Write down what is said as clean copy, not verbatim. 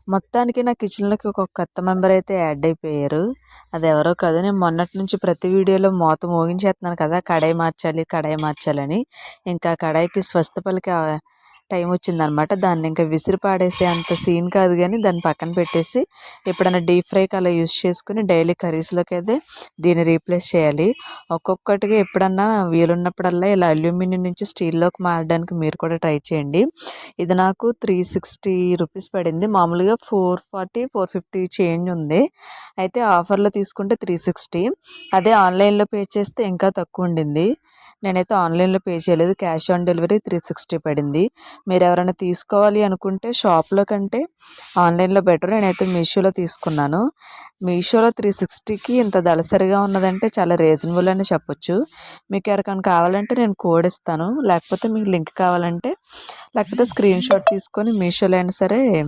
మొత్తానికి నా కిచెన్‌లోకి ఒక కొత్త మెంబర్ అయితే యాడ్ అయిపోయారు. అదెవరో కాదు, నేను మొన్నటి నుంచి ప్రతి వీడియోలో మోత మోగించేస్తున్నాను కదా! కడాయి మార్చాలి, కడాయి మార్చాలని. ఇంకా కడాయికి స్వస్తి పలికే టైం వచ్చిందనమాట. దాన్ని ఇంకా విసిరి పాడేసే అంత సీన్ కాదు గానీ, దాన్ని పక్కన పెట్టేసి ఎప్పుడైనా డీప్ ఫ్రైకి అలా యూజ్ చేసుకొని డైలీ కర్రీస్‌లోకి అయితే దీన్ని రీప్లేస్ చేయాలి. ఒక్కొక్కటిగా ఎప్పుడన్నా వీలున్నప్పుడల్లా ఇలా అల్యూమినియం నుంచి స్టీల్‌లోకి మారడానికి మీరు కూడా ట్రై చేయండి. ఇది నాకు 360 రూపీస్ పడింది. మామూలుగా 440, 450 చేంజ్ ఉంది. అయితే ఆఫర్‌లో తీసుకుంటే 360. అదే ఆన్‌లైన్‌లో పే చేస్తే ఇంకా తక్కువ ఉండింది. నేనైతే ఆన్‌లైన్‌లో పే చేయలేదు. క్యాష్ ఆన్ డెలివరీ 360 పడింది. మీరెవరైనా తీసుకోవాలి అనుకుంటే షాప్‌లో కంటే ఆన్‌లైన్‌లో బెటర్. నేనైతే మీషోలో తీసుకున్నాను. మీషోలో 360కి ఇంత దళసరిగా ఉన్నదంటే చాలా రీజనబుల్ అని చెప్పొచ్చు. మీకు ఎవరికైనా కావాలంటే నేను కోడ్ ఇస్తాను. లేకపోతే మీకు లింక్ కావాలంటే, లేకపోతే స్క్రీన్‌షాట్ తీసుకొని మీషోలో అయినా సరే